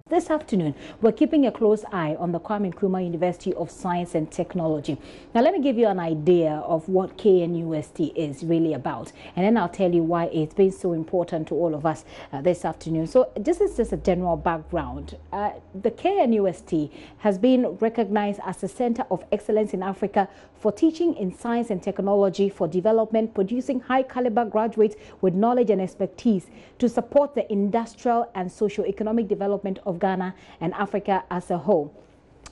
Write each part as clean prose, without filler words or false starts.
This afternoon, we're keeping a close eye on the Kwame Nkrumah University of Science and Technology. Now, let me give you an idea of what KNUST is really about, and then I'll tell you why it's been so important to all of us this afternoon. So this is just a general background. The KNUST has been recognized as a center of excellence in Africa for teaching in science and technology, for development, producing high-caliber graduates with knowledge and expertise to support the industrial and socio-economic development of Ghana and Africa as a whole.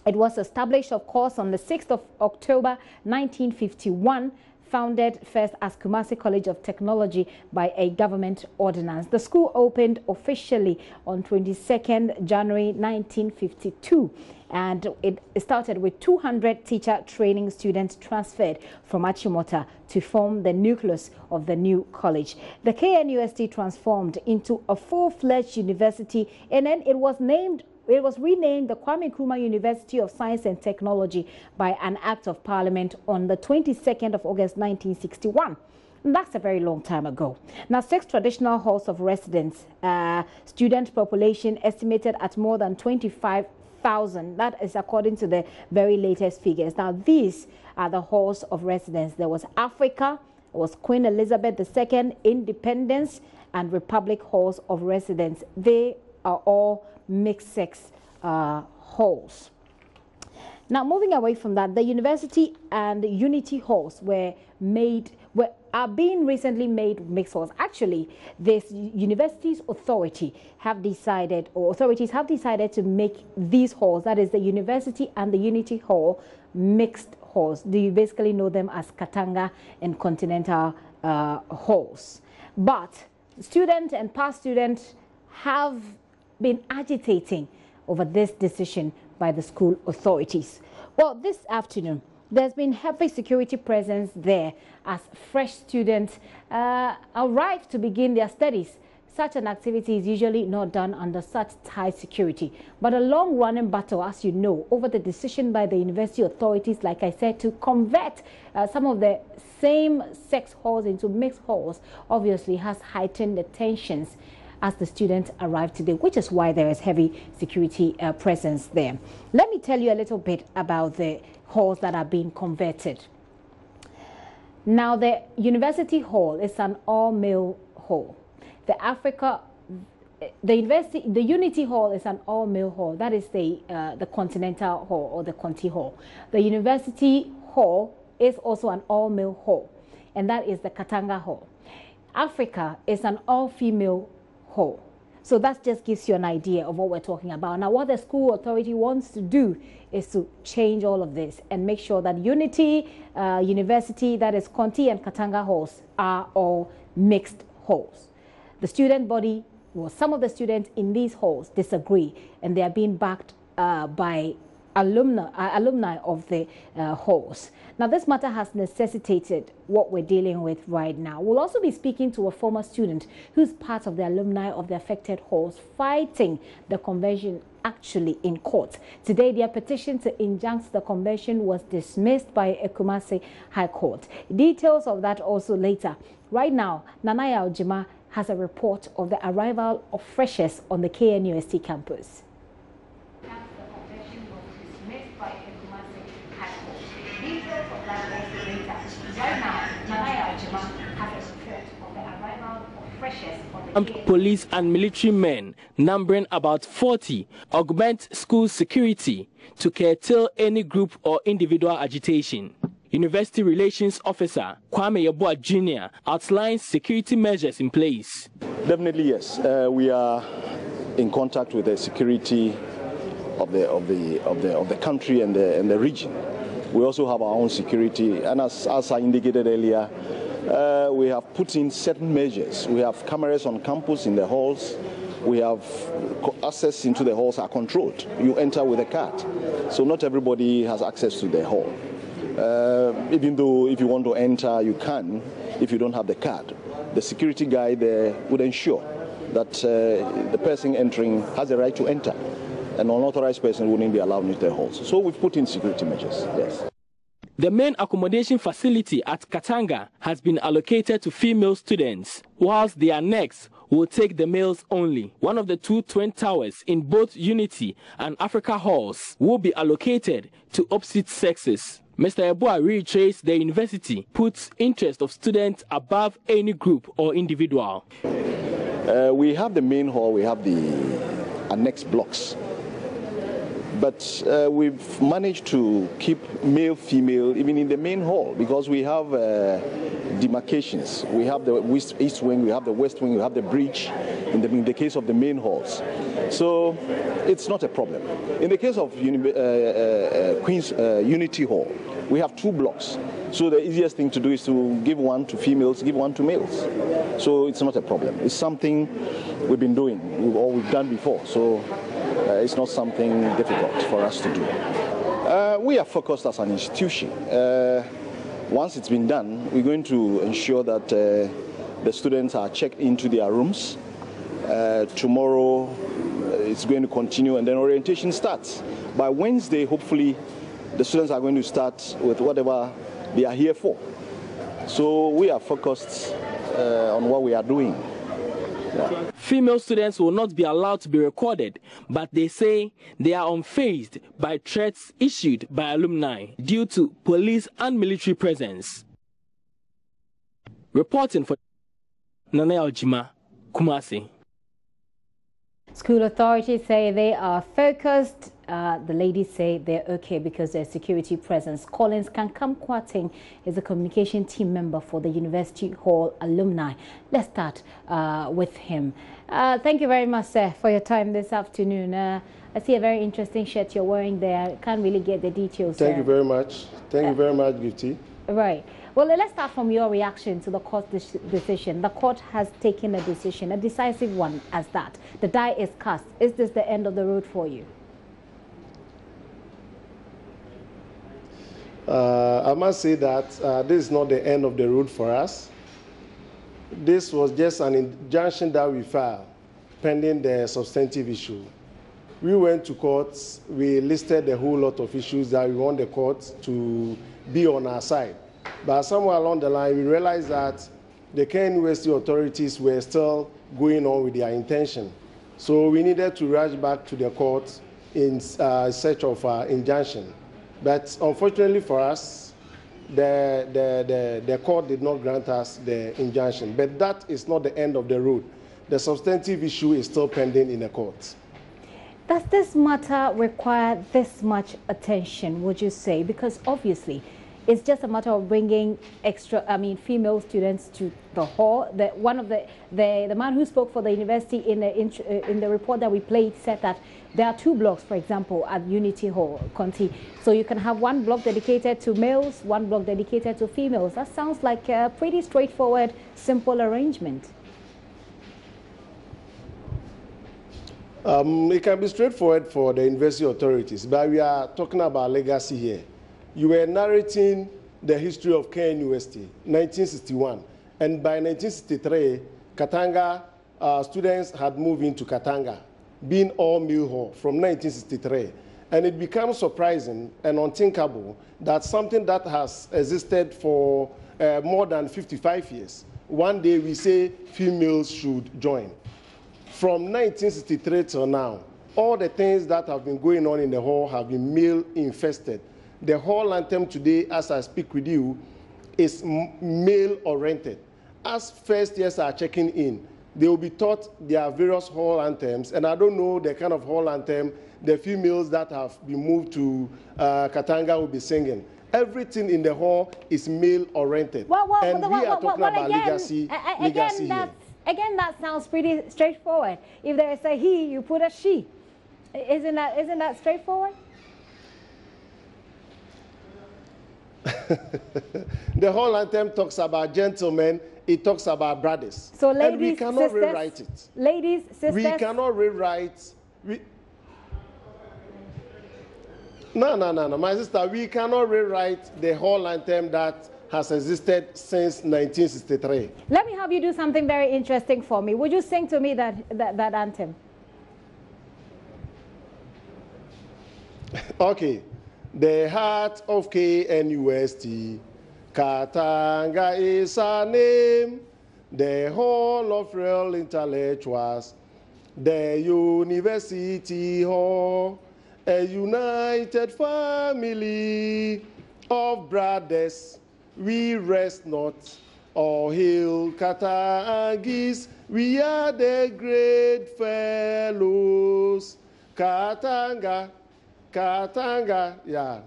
It was established, of course, on the 6th of October 1951, founded first as Kumasi College of Technology by a government ordinance. The school opened officially on 22nd January 1952. And it started with 200 teacher training students transferred from Achimota to form the nucleus of the new college. The KNUST transformed into a full-fledged university, and then it was renamed the Kwame Nkrumah University of Science and Technology by an act of parliament on the 22nd of August 1961. And that's a very long time ago. Now, 6 traditional halls of residence, student population estimated at more than 25,000. That is according to the very latest figures. Now, these are the halls of residence. There was Africa, there was Queen Elizabeth II, Independence, and Republic halls of residence. They are all mixed-sex halls. Now, moving away from that, the university and the unity halls are being recently made mixed halls. Actually, this university's authorities have decided to make these halls, that is the university and the unity hall, mixed halls. Do you basically know them as Katanga and Continental halls? But students and past students have been agitating over this decision by the school authorities. Well, this afternoon, there's been heavy security presence there as fresh students arrive to begin their studies. Such an activity is usually not done under such tight security. But a long-running battle, as you know, over the decision by the university authorities, like I said, to convert some of the same-sex halls into mixed halls, obviously has heightened the tensions as the students arrive today, which is why there is heavy security presence there. Let me tell you a little bit about the halls that are being converted. Now, the university hall is an all-male hall. The unity hall is an all-male hall. That is the Continental Hall or the Conti Hall. The university hall is also an all-male hall, and that is the Katanga Hall. Africa is an all-female hall. So that just gives you an idea of what we're talking about. Now, what the school authority wants to do is to change all of this and make sure that Unity University, that is Conti and Katanga halls, are all mixed halls. The student body, well, some of the students in these halls disagree, and they are being backed by alumni of the halls. Now, this matter has necessitated what we're dealing with right now. We'll also be speaking to a former student who's part of the alumni of the affected halls fighting the conversion actually in court. Today, their petition to injunct the conversion was dismissed by Kumasi High Court. Details of that also later. Right now, Nanaya Ojima has a report of the arrival of freshers on the KNUST campus. Armed police and military men, numbering about 40, augment school security to curtail any group or individual agitation. University Relations Officer Kwame Yeboah Jr. outlines security measures in place. Definitely, yes. We are in contact with the security of the country and the region. We also have our own security, and as I indicated earlier, we have put in certain measures. We have cameras on campus in the halls. We have access into the halls are controlled. You enter with a card, so not everybody has access to the hall. Even though if you want to enter, you can. If you don't have the card, the security guy there would ensure that the person entering has the right to enter. An unauthorized person wouldn't be allowed into the halls. So we've put in security measures, yes. The main accommodation facility at Katanga has been allocated to female students, whilst the annex will take the males only. One of the 2 twin towers in both Unity and Africa halls will be allocated to opposite sexes. Mr. Eboa reiterates the university puts interest of students above any group or individual. We have the main hall, we have the annex blocks. But we've managed to keep male, female, even in the main hall, because we have demarcations. We have the east wing, we have the west wing, we have the bridge in the case of the main halls. So it's not a problem. In the case of Queen's Unity Hall, we have 2 blocks. So the easiest thing to do is to give one to females, give one to males. So it's not a problem. It's something we've been doing, or we've done before. So it's not something difficult for us to do. We are focused as an institution. Once it's been done, we're going to ensure that the students are checked into their rooms. Tomorrow it's going to continue, and then orientation starts. By Wednesday, hopefully, the students are going to start with whatever they are here for. So we are focused on what we are doing. Yeah. Female students will not be allowed to be recorded, but they say they are unfazed by threats issued by alumni due to police and military presence. Reporting for Nana Aljima, Kumasi. School authorities say they are focused. The ladies say they're okay because there's security presence. Collins Kankam Kwating is a communication team member for the University Hall alumni. Let's start with him. Thank you very much, sir, for your time this afternoon. I see a very interesting shirt you're wearing there. I can't really get the details. Thank you very much. Thank you very much, Gifty. Right. Well, let's start from your reaction to the court decision. The court has taken a decision, a decisive one as that. The die is cast. Is this the end of the road for you? I must say that this is not the end of the road for us. This was just an injunction that we filed pending the substantive issue. We went to court, we listed a whole lot of issues that we want the court to be on our side. But somewhere along the line, we realized that the KNUST authorities were still going on with their intention. So we needed to rush back to the court in search of injunction. But unfortunately for us, the court did not grant us the injunction. But that is not the end of the road. The substantive issue is still pending in the court. Does this matter require this much attention, would you say? Because obviously, it's just a matter of bringing female students to the hall. The man who spoke for the university in the report that we played said that there are 2 blocks, for example, at Unity Hall, Conti. So you can have 1 block dedicated to males, 1 block dedicated to females. That sounds like a pretty straightforward, simple arrangement. It can be straightforward for the university authorities, but we are talking about legacy here. You were narrating the history of KNUST, 1961. And by 1963, Katanga students had moved into Katanga, being all-male hall from 1963. And it becomes surprising and unthinkable that something that has existed for more than 55 years, one day we say females should join. From 1963 till now, all the things that have been going on in the hall have been male-infested. The hall anthem today, as I speak with you, is male-oriented. As first years are checking in, they will be taught their various hall anthems, and I don't know the kind of hall anthem the females that have been moved to Katanga will be singing. Everything in the hall is male-oriented, and we are talking about legacy here. Again, that sounds pretty straightforward. If there is a he, you put a she. Isn't that straightforward? The whole anthem talks about gentlemen, it talks about brothers. So ladies, and we cannot sisters, rewrite it. Ladies, sisters. We cannot rewrite. No, my sister, we cannot rewrite the whole anthem that has existed since 1963. Let me have you do something very interesting for me. Would you sing to me that anthem? Okay. The heart of KNUST, Katanga is our name. the hall of real intellectuals, the university hall, a united family of brothers, we rest not. All hail Katangis, we are the great fellows. Katanga, Katanga, yeah.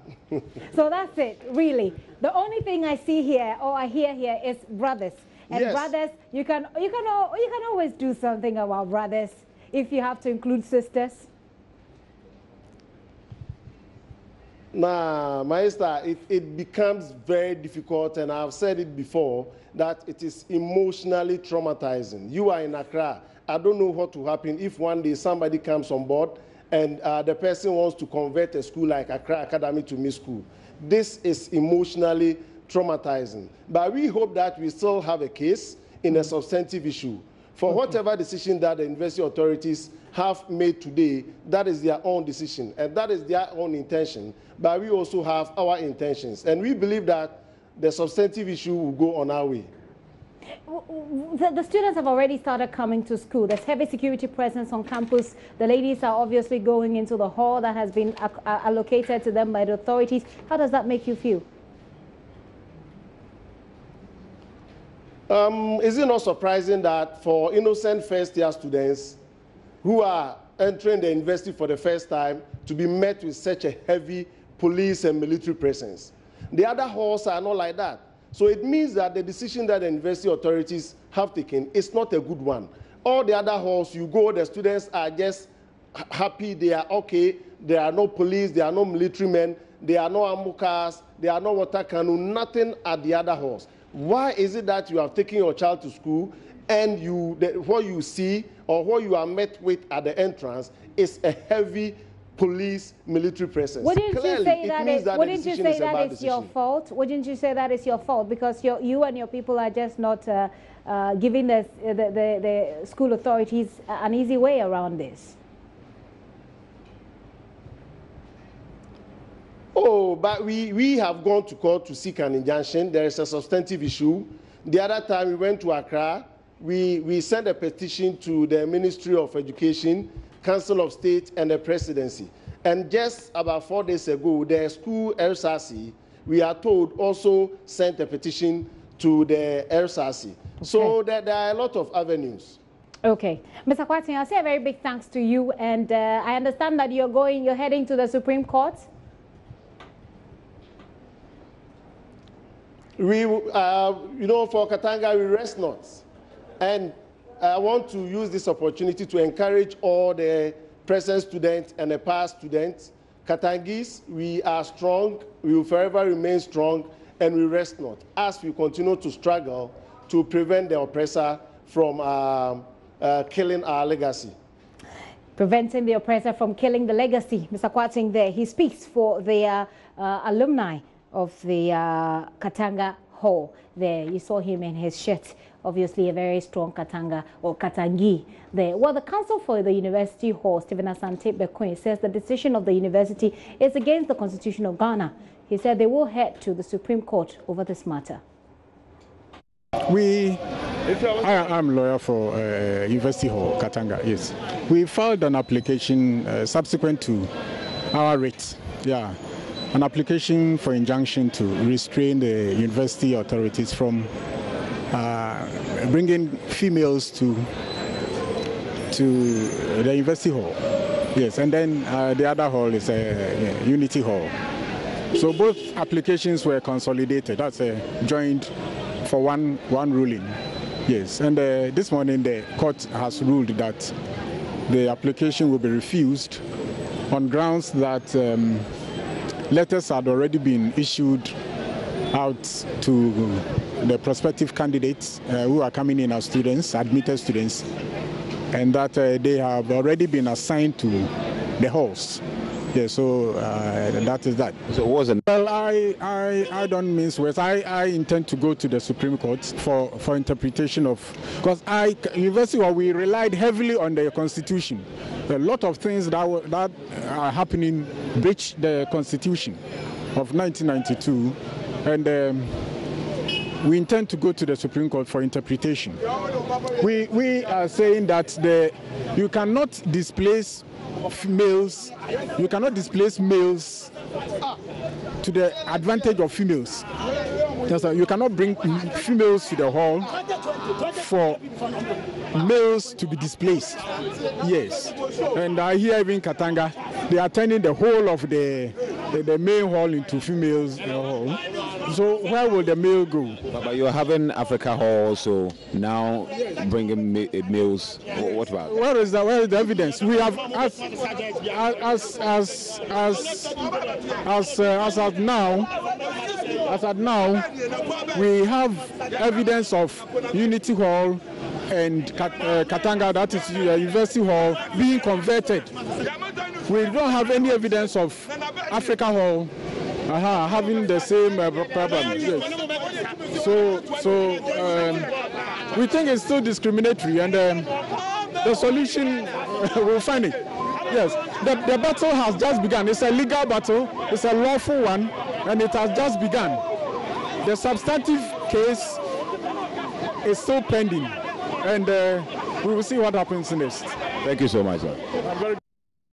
So that's it, really. The only thing I see here, or I hear here, is brothers. And yes. Brothers, you can always do something about brothers if you have to include sisters. Nah, Maester, it becomes very difficult, and I've said it before, that it is emotionally traumatizing. You are in Accra. I don't know what will happen if one day somebody comes on board and the person wants to convert a school like Accra Academy to Miss School. This is emotionally traumatizing. But we hope that we still have a case in a substantive issue. For whatever decision that the university authorities have made today, that is their own decision, and that is their own intention. But we also have our intentions, and we believe that the substantive issue will go on our way. The students have already started coming to school. There's heavy security presence on campus. The ladies are obviously going into the hall that has been allocated to them by the authorities. How does that make you feel? Is it not surprising that for innocent first-year students who are entering the university for the first time to be met with such a heavy police and military presence? The other halls are not like that. So it means that the decision that the university authorities have taken is not a good one. All the other halls, you go, the students are just happy, they are okay, there are no police, there are no military men, there are no ammo cars, there are no water cannon, nothing at the other halls. Why is it that you have taken your child to school and what you see or what you are met with at the entrance is a heavy police military presence? Wouldn't Clearly, you say that is your fault? Wouldn't you say that is your fault because you and your people are just not giving the school authorities an easy way around this? Oh, but we have gone to court to seek an injunction. There is a substantive issue. The other time we went to Accra, we sent a petition to the Ministry of Education, Council of State, and the Presidency. And just about 4 days ago, the school LSRC, we are told, also sent a petition to the LSRC. Okay. So there are a lot of avenues. Okay. Mr. Kwatin, I'll say a very big thanks to you. And I understand that you're heading to the Supreme Court. We, for Katanga, we rest not. And I want to use this opportunity to encourage all the present students and the past students. Katangis, we are strong, we will forever remain strong, and we rest not, as we continue to struggle to prevent the oppressor from killing our legacy. Preventing the oppressor from killing the legacy. Mr. Kwating there, he speaks for the alumni of the Katanga Hall there. You saw him in his shirt, obviously a very strong Katanga or Katangi there. Well, the Council for the University Hall, Stephen Asante Bekoe, says the decision of the university is against the Constitution of Ghana. He said they will head to the Supreme Court over this matter. I'm a lawyer for University Hall, Katanga, yes. We filed an application subsequent to our writ, yeah. An application for injunction to restrain the university authorities from bringing females to the university hall. Yes, and then the other hall is a Unity Hall. So both applications were consolidated. That's joined for one ruling. Yes, and this morning the court has ruled that the application will be refused on grounds that letters had already been issued out to the prospective candidates who are coming in as students, admitted students, and that they have already been assigned to the halls. Yeah, so that is that. So it wasn't. Well, I don't mince words. I intend to go to the Supreme Court for interpretation of, because University, we relied heavily on the Constitution. A lot of things that are happening breach the Constitution of 1992, and we intend to go to the Supreme Court for interpretation. We are saying that you cannot displace males, you cannot displace males to the advantage of females. You cannot bring females to the hall for males to be displaced. Yes. And I hear even Katanga, they are turning the whole of the main hall into females hall. So where will the male go? But you are having Africa Hall, so now bringing males. What about? Where is the evidence? We have as at now, we have evidence of Unity Hall and Katanga, that is University Hall, being converted. We don't have any evidence of Africa Hall having the same problem. Yes. So we think it's still discriminatory, and the solution we'll find it. Yes, the battle has just begun. It's a legal battle, it's a lawful one, and it has just begun. The substantive case is still pending, and we will see what happens next. Thank you so much, sir.